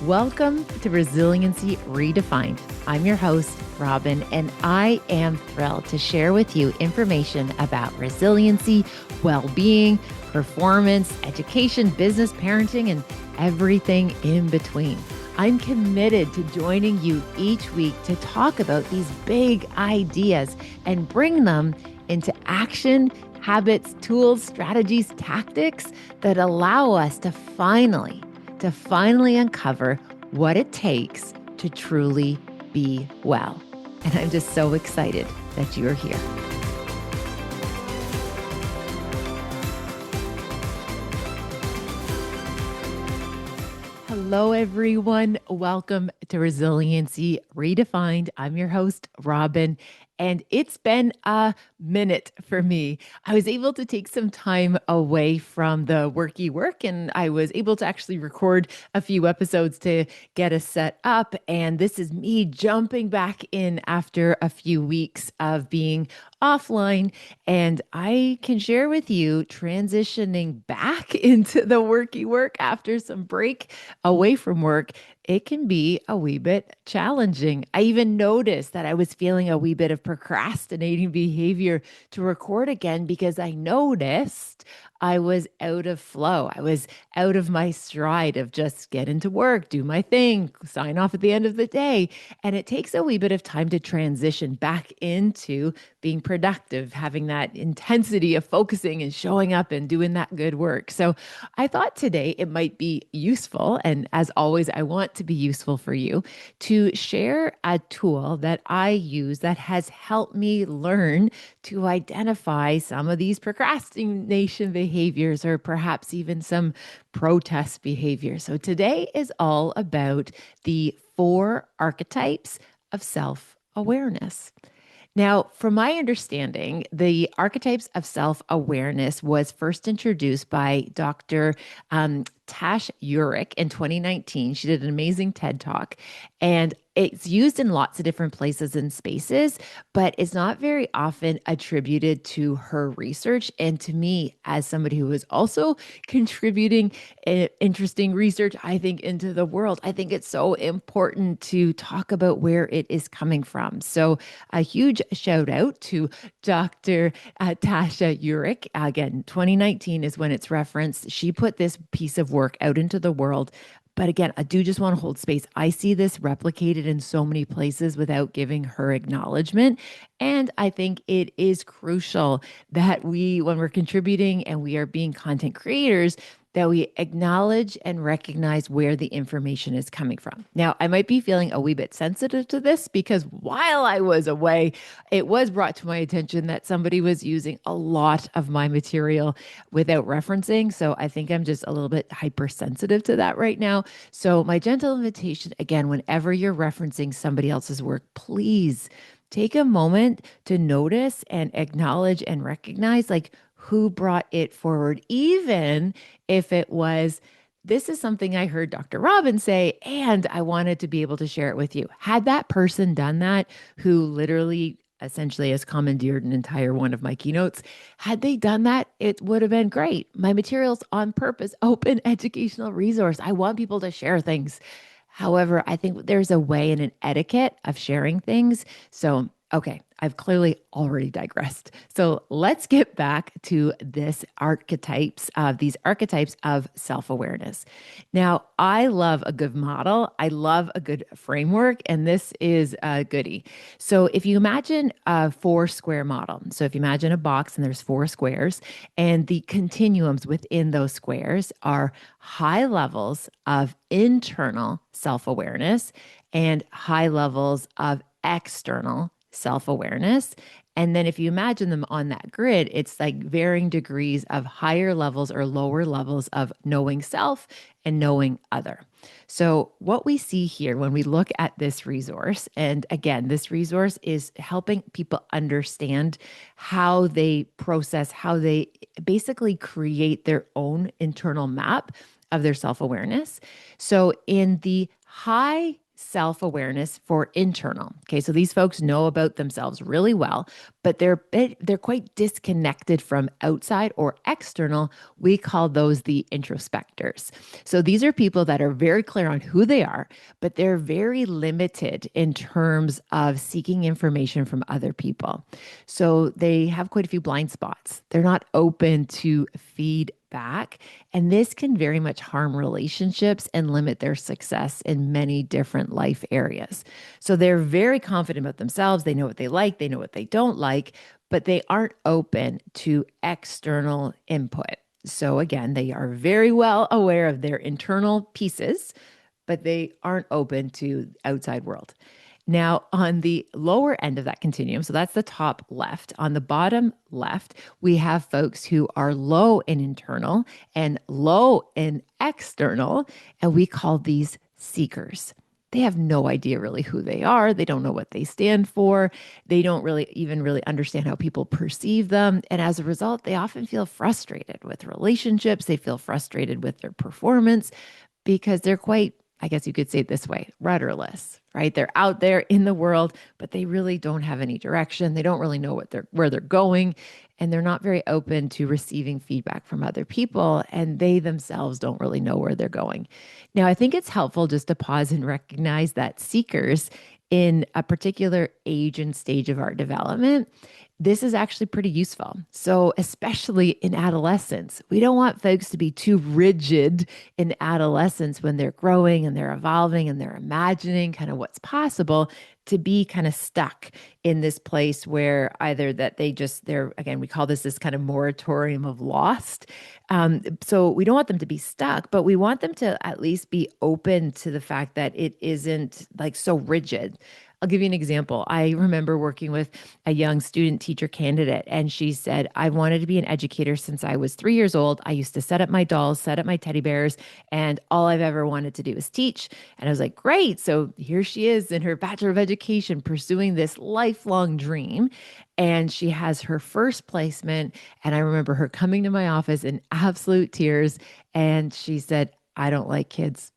Welcome to Resiliency Redefined. I'm your host, Robyne, and I am thrilled to share with you information about resiliency, well-being, performance, education, business, parenting, and everything in between. I'm committed to joining you each week to talk about these big ideas and bring them into action, habits, tools, strategies, tactics that allow us to finally uncover what it takes to truly be well. And I'm just so excited that you're here. Hello, everyone. Welcome to Resiliency Redefined. I'm your host, Robyne. And it's been a minute for me. I was able to take some time away from the worky work, and I was able to actually record a few episodes to get us set up. And this is me jumping back in after a few weeks of being offline. And I can share with you transitioning back into the worky work after some break away from work. It can be a wee bit challenging. I even noticed that I was feeling a wee bit of procrastinating behavior to record again because I noticed I was out of flow. I was out of my stride of just get into work, do my thing, sign off at the end of the day. And it takes a wee bit of time to transition back into being productive, having that intensity of focusing and showing up and doing that good work. So I thought today it might be useful. And as always, I want to be useful for you to share a tool that I use that has helped me learn to identify some of these procrastination behaviors or perhaps even some protest behavior. So today is all about the 4 archetypes of self-awareness. Now, from my understanding, the archetypes of self-awareness was first introduced by Dr. Tash Urich in 2019. She did an amazing TED Talk, and it's used in lots of different places and spaces, but it's not very often attributed to her research. And to me, as somebody who is also contributing interesting research, I think, into the world, I think it's so important to talk about where it is coming from. So a huge shout out to Dr. Tasha Urich. Again, 2019 is when it's referenced. She put this piece of work out into the world. But again, I do just want to hold space. I see this replicated in so many places without giving her acknowledgement. And I think it is crucial that we, when we're contributing and we are being content creators, that we acknowledge and recognize where the information is coming from. Now, I might be feeling a wee bit sensitive to this because while I was away, it was brought to my attention that somebody was using a lot of my material without referencing. So I think I'm just a little bit hypersensitive to that right now. So my gentle invitation, again, whenever you're referencing somebody else's work, please take a moment to notice and acknowledge and recognize like who brought it forward, even if it was, this is something I heard Dr. Robyne say, and I wanted to be able to share it with you. Had that person done that, who literally essentially has commandeered an entire one of my keynotes, had they done that, it would have been great. My material's on purpose, open educational resource. I want people to share things. However, I think there's a way and an etiquette of sharing things. So, okay, I've clearly already digressed. So let's get back to these archetypes of self-awareness. Now, I love a good model. I love a good framework, and this is a goodie. So if you imagine a 4-square model, so if you imagine a box and there's 4 squares, and the continuums within those squares are high levels of internal self-awareness and high levels of external self-awareness. And then if you imagine them on that grid, it's like varying degrees of higher levels or lower levels of knowing self and knowing other. So what we see here when we look at this resource, and again, this resource is helping people understand how they process, how they basically create their own internal map of their self-awareness. So in the high self-awareness for internal. Okay, so these folks know about themselves really well, but they're quite disconnected from outside or external. We call those the introspectors. So these are people that are very clear on who they are, but they're very limited in terms of seeking information from other people. So they have quite a few blind spots. They're not open to feedback, and this can very much harm relationships and limit their success in many different life areas. So they're very confident about themselves. They know what they like, they know what they don't like, but they aren't open to external input. So again, they are very well aware of their internal pieces, but they aren't open to outside world. Now, on the lower end of that continuum, so that's the top left, on the bottom left, we have folks who are low in internal and low in external, and we call these seekers. They have no idea really who they are. They don't know what they stand for. They don't really even really understand how people perceive them. And as a result, they often feel frustrated with relationships. They feel frustrated with their performance because they're quite, I guess you could say it this way, rudderless, right? They're out there in the world, but they really don't have any direction. They don't really know where they're going, and they're not very open to receiving feedback from other people, and they themselves don't really know where they're going. Now, I think it's helpful just to pause and recognize that seekers in a particular age and stage of our development, this is actually pretty useful. So, especially in adolescence, we don't want folks to be too rigid in adolescence when they're growing and they're evolving and they're imagining kind of what's possible, to be kind of stuck in this place where either that they're, again, we call this kind of moratorium of lost. So we don't want them to be stuck, but we want them to at least be open to the fact that it isn't like so rigid. I'll give you an example. I remember working with a young student teacher candidate, and she said, I wanted to be an educator since I was 3 years old. I used to set up my dolls, set up my teddy bears, and all I've ever wanted to do is teach. And I was like, great. So here she is in her Bachelor of Education pursuing this lifelong dream. And she has her first placement. And I remember her coming to my office in absolute tears. And she said, I don't like kids.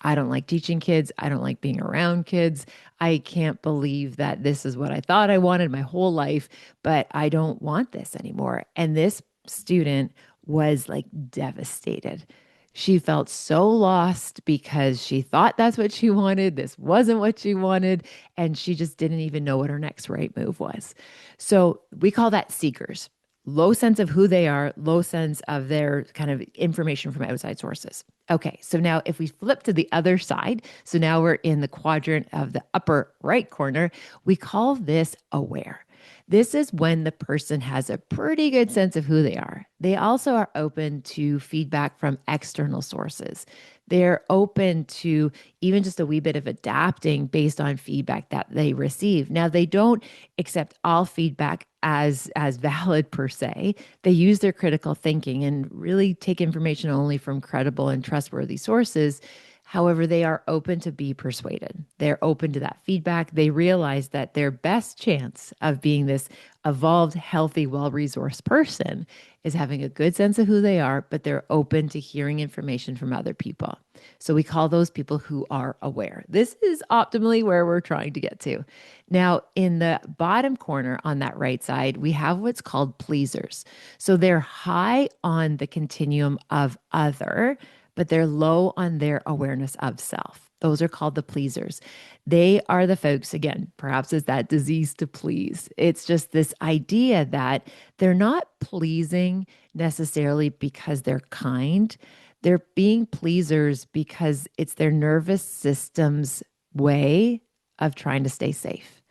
I don't like teaching kids. I don't like being around kids. I can't believe that this is what I thought I wanted my whole life, but I don't want this anymore. And this student was like devastated. She felt so lost because she thought that's what she wanted. This wasn't what she wanted. And she just didn't even know what her next right move was. So we call that seekers. Low sense of who they are, low sense of their kind of information from outside sources. Okay, so now if we flip to the other side, so now we're in the quadrant of the upper right corner, we call this aware. This is when the person has a pretty good sense of who they are. They also are open to feedback from external sources. They're open to even just a wee bit of adapting based on feedback that they receive. Now, they don't accept all feedback as valid per se. They use their critical thinking and really take information only from credible and trustworthy sources. However, they are open to be persuaded. They're open to that feedback. They realize that their best chance of being this evolved, healthy, well-resourced person is having a good sense of who they are, but they're open to hearing information from other people. So we call those people who are aware. This is optimally where we're trying to get to. Now, in the bottom corner on that right side, we have what's called pleasers. So they're high on the continuum of other, but they're low on their awareness of self. Those are called the pleasers. They are the folks, again, perhaps it's that disease to please. It's just this idea that they're not pleasing necessarily because they're kind. They're being pleasers because it's their nervous system's way of trying to stay safe.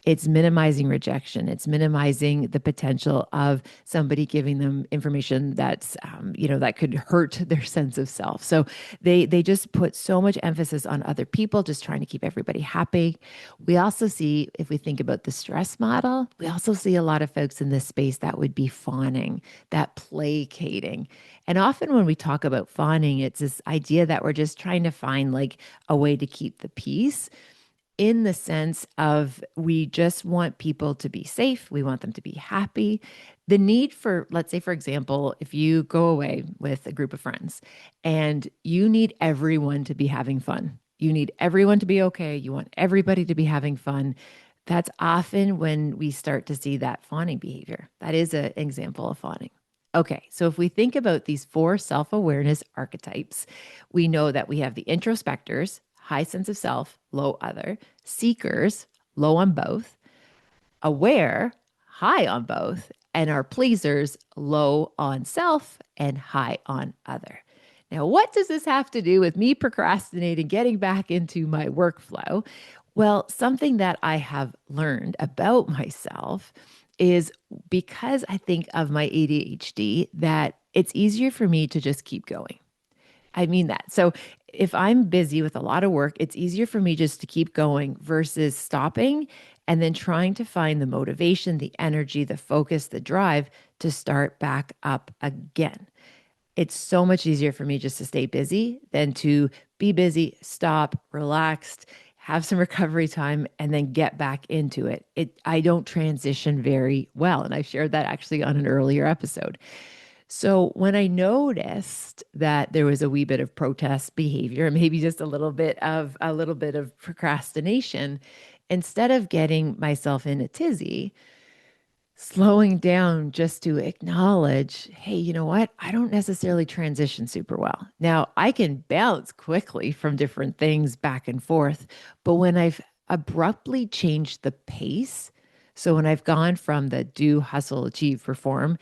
It's minimizing rejection. It's minimizing the potential of somebody giving them information that's, that could hurt their sense of self. So they just put so much emphasis on other people, just trying to keep everybody happy. We also see, if we think about the stress model, we also see a lot of folks in this space that would be fawning, that placating. And often when we talk about fawning, it's this idea that we're just trying to find like a way to keep the peace, in the sense of we just want people to be safe. We want them to be happy. The need for, let's say, for example, if you go away with a group of friends and you need everyone to be having fun, You need everyone to be okay. You want everybody to be having fun. That's often when we start to see that fawning behavior. That is an example of fawning. Okay, so if we think about these four self awareness archetypes, we know that we have the introspectors, high sense of self, low other, seekers, low on both, aware, high on both, and our pleasers, low on self and high on other. Now, what does this have to do with me procrastinating, getting back into my workflow? Well, something that I have learned about myself is because I think of my ADHD, that it's easier for me to just keep going. I mean that. So if I'm busy with a lot of work, it's easier for me just to keep going versus stopping and then trying to find the motivation, the energy, the focus, the drive to start back up again. It's so much easier for me just to stay busy than to be busy, stop, relaxed, have some recovery time, and then get back into it. I don't transition very well. And I shared that actually on an earlier episode. So when I noticed that there was a wee bit of protest behavior, maybe just a little bit of procrastination, instead of getting myself in a tizzy, slowing down just to acknowledge, hey, you know what? I don't necessarily transition super well. Now, I can bounce quickly from different things back and forth, but when I've abruptly changed the pace, so when I've gone from the do, hustle, achieve, perform,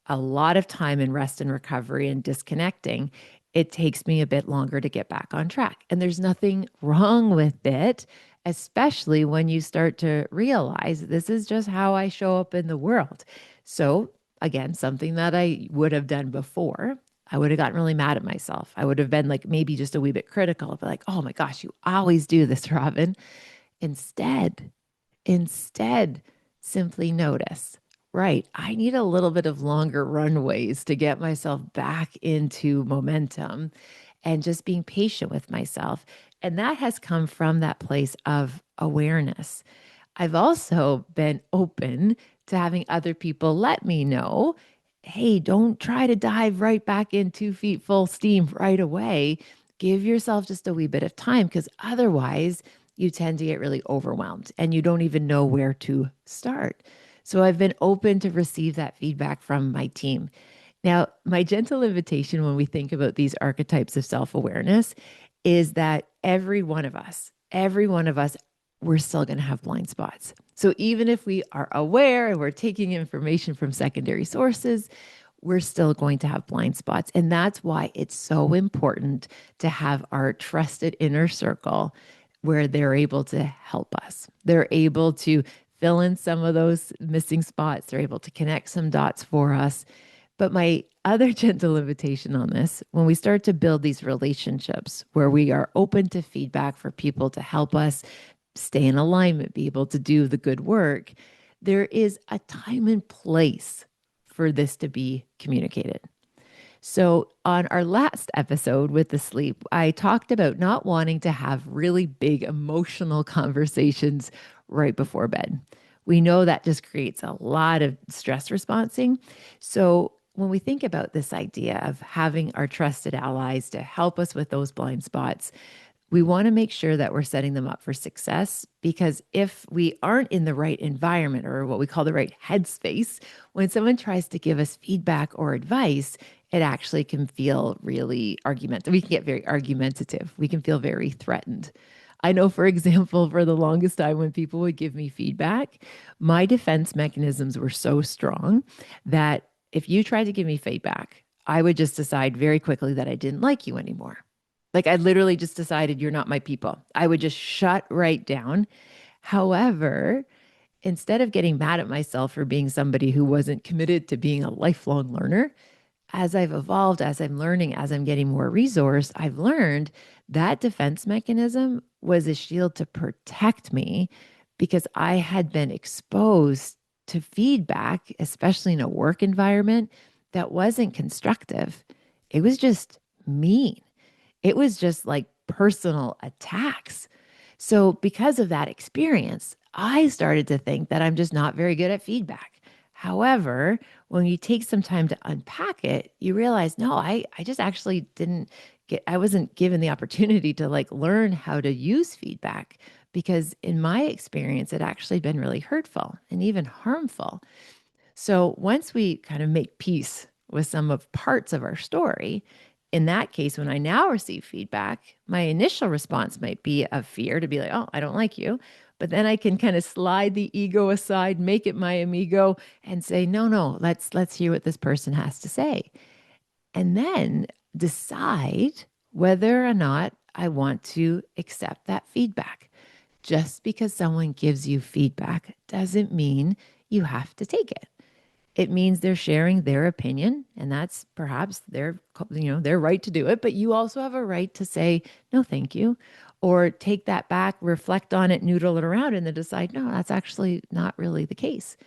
a lot of time in rest and recovery and disconnecting, it takes me a bit longer to get back on track. And there's nothing wrong with it, especially when you start to realize this is just how I show up in the world. So, again, something that I would have done before, I would have gotten really mad at myself. I would have been like maybe just a wee bit critical, but like, oh my gosh, you always do this, Robyne. Instead, Instead, simply notice, right, I need a little bit of longer runways to get myself back into momentum and just being patient with myself. And that has come from that place of awareness. I've also been open to having other people let me know, hey, don't try to dive right back in 2 feet full steam right away. Give yourself just a wee bit of time because otherwise you tend to get really overwhelmed and you don't even know where to start. So I've been open to receive that feedback from my team. Now, my gentle invitation when we think about these archetypes of self awareness is that every one of us, we're still going to have blind spots. So even if we are aware and we're taking information from secondary sources, we're still going to have blind spots. And that's why it's so important to have our trusted inner circle where they're able to help us. They're able to fill in some of those missing spots. They're able to connect some dots for us. But my other gentle invitation on this, when we start to build these relationships where we are open to feedback for people to help us stay in alignment, be able to do the good work, there is a time and place for this to be communicated. So, on our last episode with the sleep, I talked about not wanting to have really big emotional conversations right before bed. We know that just creates a lot of stress responding. So, when we think about this idea of having our trusted allies to help us with those blind spots, we want to make sure that we're setting them up for success because if we aren't in the right environment or what we call the right headspace, when someone tries to give us feedback or advice, it actually can feel really argumentative. We can get very argumentative. We can feel very threatened. I know, for example, for the longest time when people would give me feedback, my defense mechanisms were so strong that if you tried to give me feedback, I would just decide very quickly that I didn't like you anymore. Like I literally just decided you're not my people. I would just shut right down. However, instead of getting mad at myself for being somebody who wasn't committed to being a lifelong learner, as I've evolved, as I'm learning, as I'm getting more resourced, I've learned that defense mechanism was a shield to protect me because I had been exposed to feedback, especially in a work environment that wasn't constructive. It was just mean. It was just like personal attacks. So, because of that experience, I started to think that I'm just not very good at feedback. However, when you take some time to unpack it, you realize, no, I just actually didn't I wasn't given the opportunity to like learn how to use feedback because in my experience, it actually been really hurtful and even harmful. So once we kind of make peace with some of parts of our story, in that case, when I now receive feedback, my initial response might be of fear to be like, oh, I don't like you. But then I can kind of slide the ego aside, make it my amigo, and say, no, no, let's hear what this person has to say. And then decide whether or not I want to accept that feedback. Just because someone gives you feedback doesn't mean you have to take it. It means they're sharing their opinion, and that's perhaps their right to do it, but you also have a right to say no thank you, or take that back, reflect on it, noodle it around, and then decide no, that's actually not really the case.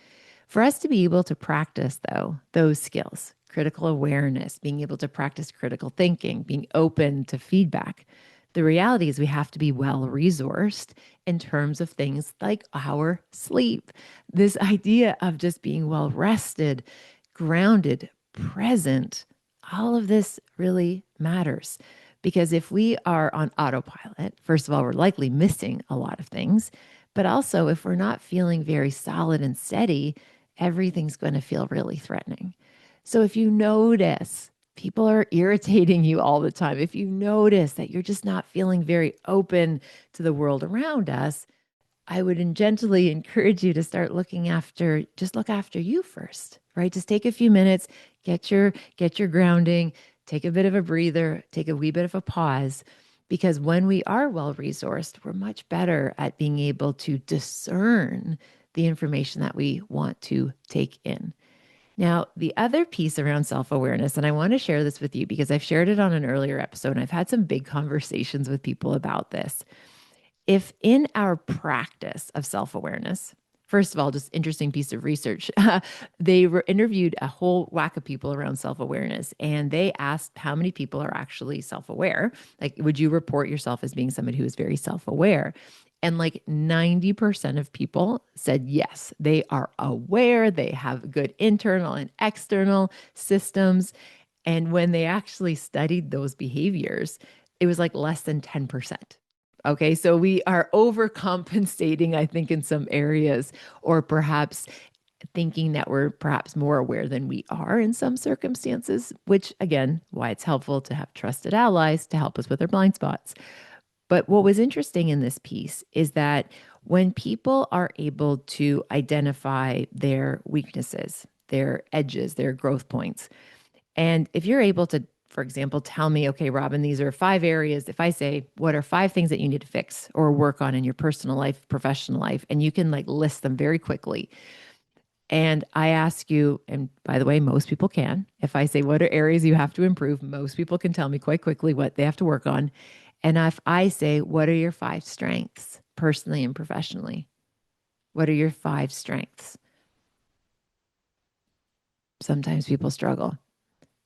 For us to be able to practice, though, those skills, critical awareness, being able to practice critical thinking, being open to feedback, the reality is we have to be well resourced in terms of things like our sleep. This idea of just being well rested, grounded, present, all of this really matters. Because if we are on autopilot, first of all, we're likely missing a lot of things. But also, if we're not feeling very solid and steady, everything's going to feel really threatening. So if you notice people are irritating you all the time, if you notice that you're just not feeling very open to the world around us, I would gently encourage you to start just look after you first, right? Just take a few minutes, get your grounding, take a bit of a breather, take a wee bit of a pause, because when we are well resourced, we're much better at being able to discern the information that we want to take in. Now, the other piece around self awareness, and I want to share this with you because I've shared it on an earlier episode and I've had some big conversations with people about this. If in our practice of self awareness, first of all, just interesting piece of research, they were interviewed a whole whack of people around self awareness, and they asked how many people are actually self aware. Like, would you report yourself as being somebody who is very self aware? And like 90% of people said yes, they are aware, they have good internal and external systems. And when they actually studied those behaviors, it was like less than 10%. Okay, so we are overcompensating, I think, in some areas, or perhaps thinking that we're perhaps more aware than we are in some circumstances, which again, why it's helpful to have trusted allies to help us with our blind spots. But what was interesting in this piece is that when people are able to identify their weaknesses, their edges, their growth points, and if you're able to, for example, tell me, okay, Robyne, these are 5 areas. If I say, what are 5 things that you need to fix or work on in your personal life, professional life, and you can like list them very quickly. And I ask you, and by the way, most people can. If I say, what are areas you have to improve? Most people can tell me quite quickly what they have to work on. And if I say, what are your 5 strengths, personally and professionally? What are your 5 strengths? Sometimes people struggle.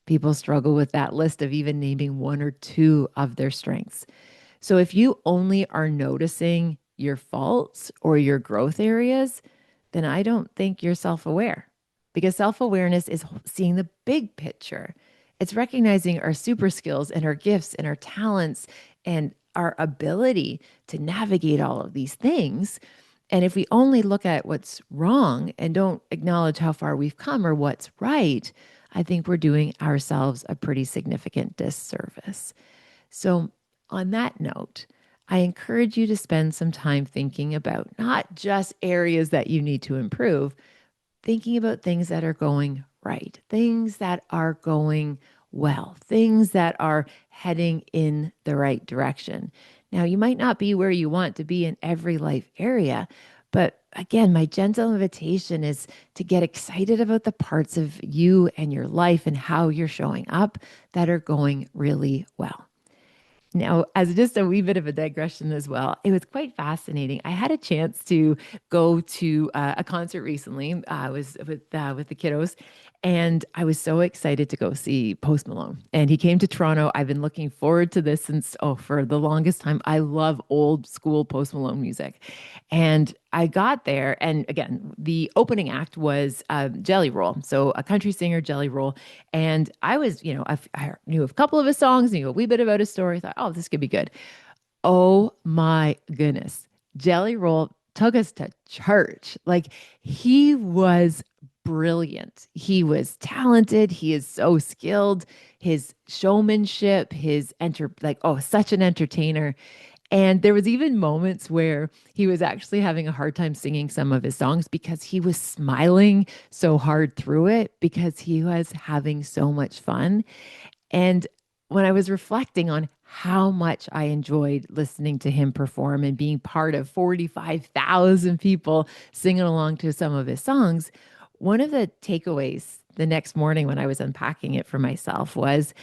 People struggle with that list of even naming 1 or 2 of their strengths. So if you only are noticing your faults or your growth areas, then I don't think you're self aware, because self awareness is seeing the big picture. It's recognizing our super skills and our gifts and our talents and our ability to navigate all of these things. And if we only look at what's wrong and don't acknowledge how far we've come or what's right, I think we're doing ourselves a pretty significant disservice. So, on that note, I encourage you to spend some time thinking about not just areas that you need to improve, thinking about things that are going right, things that are going well, things that are heading in the right direction. Now, you might not be where you want to be in every life area, but again, my gentle invitation is to get excited about the parts of you and your life and how you're showing up that are going really well. Now, as just a wee bit of a digression as well, it was quite fascinating. I had a chance to go to a concert recently. I was with the kiddos, And I was so excited to go see Post Malone. And he came to Toronto. I've been looking forward to this since, oh, for the longest time. I love old school Post Malone music. And I got there. And again, the opening act was Jelly Roll. So a country singer, Jelly Roll. And I was, I knew a couple of his songs, knew a wee bit about his story. Thought, oh, this could be good. Oh my goodness. Jelly Roll took us to church. Like he was brilliant. He was talented. He is so skilled. His showmanship, his like, oh, such an entertainer. And there was even moments where he was actually having a hard time singing some of his songs because he was smiling so hard through it because he was having so much fun. And when I was reflecting on how much I enjoyed listening to him perform and being part of 45,000 people singing along to some of his songs, one of the takeaways the next morning when I was unpacking it for myself was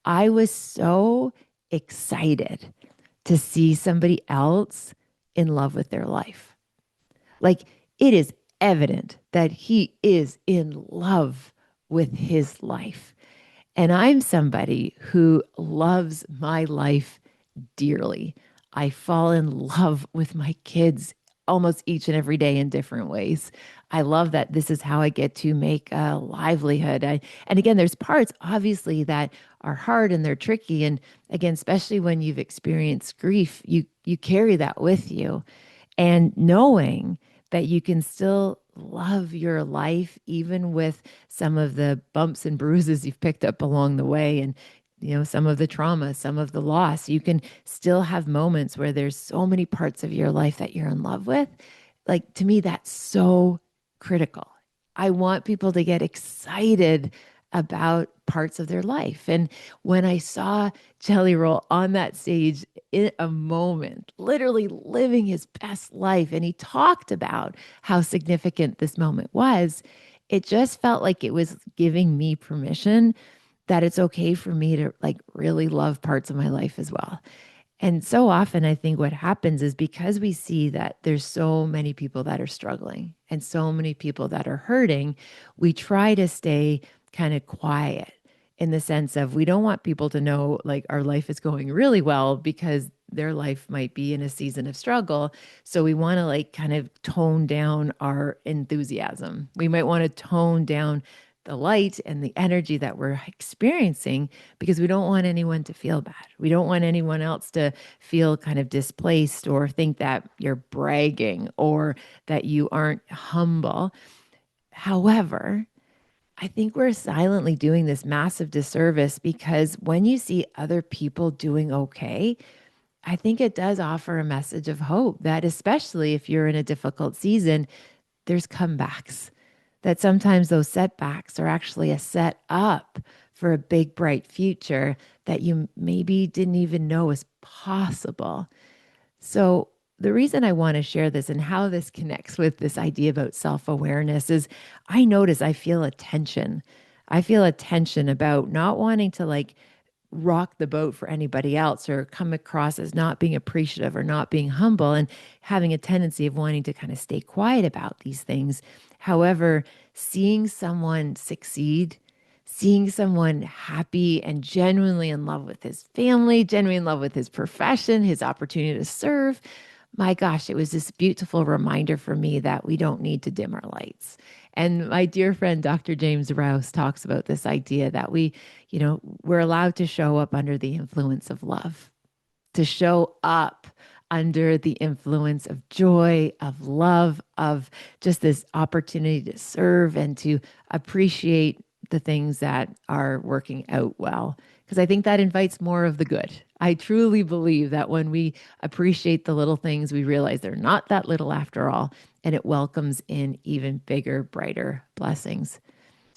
I was so excited to see somebody else in love with their life. Like it is evident that he is in love with his life. And I'm somebody who loves my life dearly. I fall in love with my kids almost each and every day in different ways. I love that this is how I get to make a livelihood. And again, there's parts obviously that are hard and they're tricky. And again, especially when you've experienced grief, you carry that with you. And knowing that you can still love your life, even with some of the bumps and bruises you've picked up along the way, and some of the trauma, some of the loss, you can still have moments where there's so many parts of your life that you're in love with. Like to me, that's so critical. I want people to get excited about parts of their life. And when I saw Jelly Roll on that stage in a moment, literally living his best life, and he talked about how significant this moment was, it just felt like it was giving me permission that it's okay for me to like really love parts of my life as well. And so often, I think what happens is because we see that there's so many people that are struggling and so many people that are hurting, we try to stay kind of quiet in the sense of we don't want people to know like our life is going really well because their life might be in a season of struggle. So we want to like kind of tone down our enthusiasm. We might want to tone down the light and the energy that we're experiencing because we don't want anyone to feel bad. We don't want anyone else to feel kind of displaced or think that you're bragging or that you aren't humble. However, I think we're silently doing this massive disservice because when you see other people doing okay, I think it does offer a message of hope that, especially if you're in a difficult season, there's comebacks. That sometimes those setbacks are actually a set up for a big, bright future that you maybe didn't even know was possible. So, the reason I want to share this and how this connects with this idea about self awareness is I notice I feel a tension. I feel a tension about not wanting to like rock the boat for anybody else or come across as not being appreciative or not being humble and having a tendency of wanting to kind of stay quiet about these things. However, seeing someone succeed, seeing someone happy and genuinely in love with his family, genuinely in love with his profession, his opportunity to serve, my gosh, it was this beautiful reminder for me that we don't need to dim our lights. And my dear friend, Dr. James Rouse, talks about this idea that we're allowed to show up under the influence of love, to show up under the influence of joy, of love, of just this opportunity to serve and to appreciate the things that are working out well. Because I think that invites more of the good. I truly believe that when we appreciate the little things, we realize they're not that little after all, and it welcomes in even bigger, brighter blessings.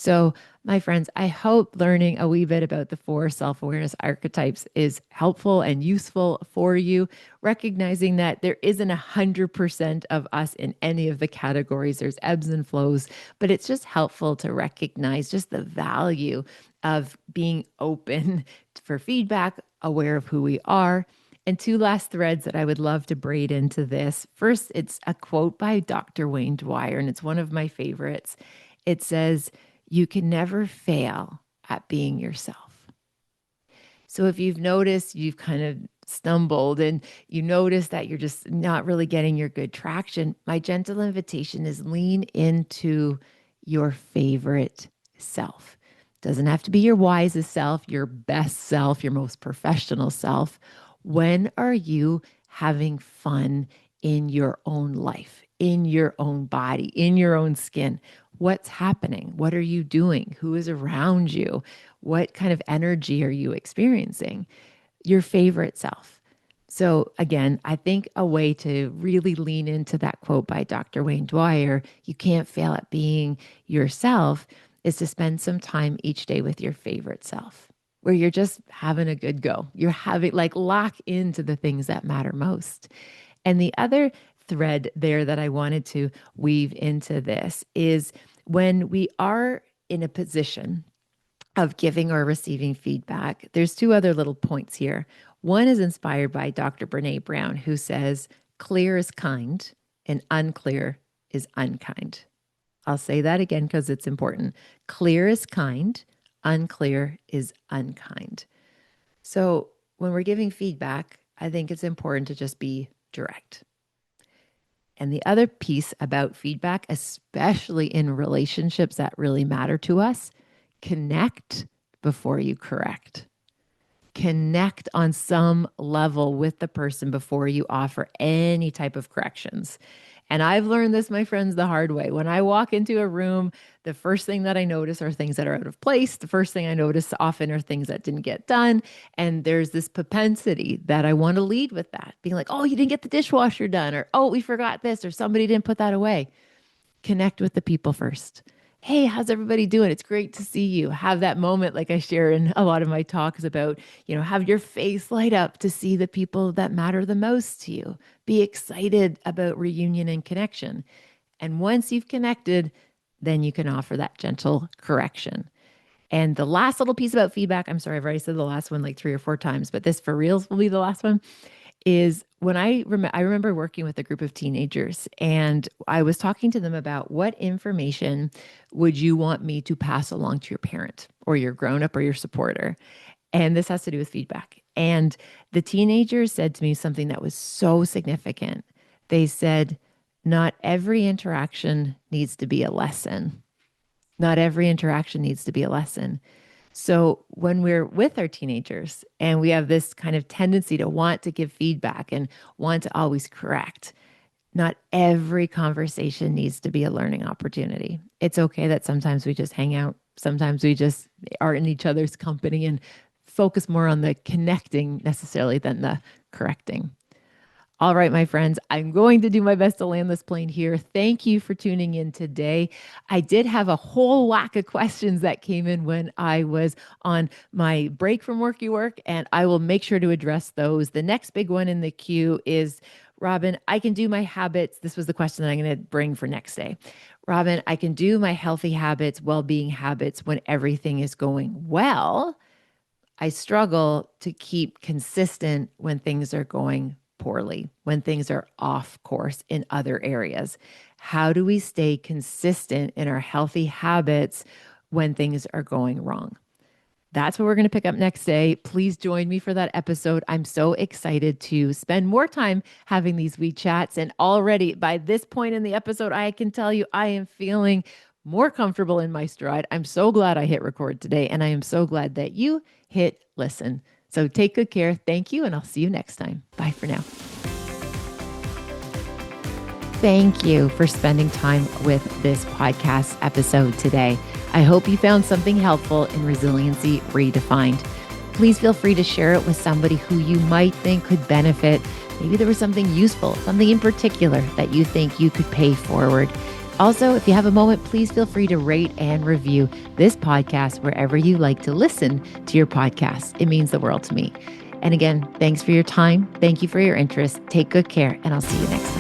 So, my friends, I hope learning a wee bit about the four self awareness archetypes is helpful and useful for you, recognizing that there isn't 100% of us in any of the categories. There's ebbs and flows, but it's just helpful to recognize just the value of being open for feedback, aware of who we are. And two last threads that I would love to braid into this. First, it's a quote by Dr. Wayne Dwyer, and it's one of my favorites. It says, You can never fail at being yourself. So if you've noticed you've kind of stumbled and you notice that you're just not really getting your good traction, my gentle invitation is lean into your favorite self. Doesn't have to be your wisest self, your best self, your most professional self. When are you having fun in your own life, in your own body, in your own skin? What's happening? What are you doing? Who is around you? What kind of energy are you experiencing? Your favorite self. So, again, I think a way to really lean into that quote by Dr. Wayne Dwyer, you can't fail at being yourself, is to spend some time each day with your favorite self, where you're just having a good go. You're having like lock into the things that matter most. And the other thread there that I wanted to weave into this is when we are in a position of giving or receiving feedback, there's two other little points here. One is inspired by Dr. Brene Brown, who says, clear is kind and unclear is unkind. I'll say that again because it's important. Clear is kind, unclear is unkind. So when we're giving feedback, I think it's important to just be direct. And the other piece about feedback, especially in relationships that really matter to us, connect before you correct. Connect on some level with the person before you offer any type of corrections. And I've learned this, my friends, the hard way. When I walk into a room, the first thing that I notice are things that are out of place. The first thing I notice often are things that didn't get done. And there's this propensity that I want to lead with that, being like, oh, you didn't get the dishwasher done, or oh, we forgot this, or somebody didn't put that away. Connect with the people first. Hey, how's everybody doing? It's great to see you. Have that moment, like I share in a lot of my talks about, have your face light up to see the people that matter the most to you. Be excited about reunion and connection. And once you've connected, then you can offer that gentle correction. And the last little piece about feedback, I'm sorry, I've already said the last one like 3 or 4 times, but this for reals will be the last one, is when I remember working with a group of teenagers and I was talking to them about what information would you want me to pass along to your parent or your grown-up or your supporter? And this has to do with feedback. And the teenagers said to me something that was so significant. They said, not every interaction needs to be a lesson. Not every interaction needs to be a lesson. So when we're with our teenagers and we have this kind of tendency to want to give feedback and want to always correct, not every conversation needs to be a learning opportunity. It's okay that sometimes we just hang out. Sometimes we just are in each other's company and focus more on the connecting necessarily than the correcting. All right, my friends, I'm going to do my best to land this plane here. Thank you for tuning in today. I did have a whole whack of questions that came in when I was on my break from worky work, and I will make sure to address those. The next big one in the queue is, Robyne, I can do my habits. This was the question that I'm going to bring for next day. Robyne, I can do my healthy habits, well-being habits when everything is going well. I struggle to keep consistent when things are going poorly, when things are off course in other areas. How do we stay consistent in our healthy habits when things are going wrong? That's what we're going to pick up next day. Please join me for that episode. I'm so excited to spend more time having these wee chats. And already by this point in the episode, I can tell you I am feeling more comfortable in my stride. I'm so glad I hit record today. And I am so glad that you hit listen. So take good care. Thank you. And I'll see you next time. Bye for now. Thank you for spending time with this podcast episode today. I hope you found something helpful in Resiliency Redefined. Please feel free to share it with somebody who you might think could benefit. Maybe there was something useful, something in particular that you think you could pay forward. Also, if you have a moment, please feel free to rate and review this podcast wherever you like to listen to your podcast. It means the world to me. And again, thanks for your time. Thank you for your interest. Take good care, and I'll see you next time.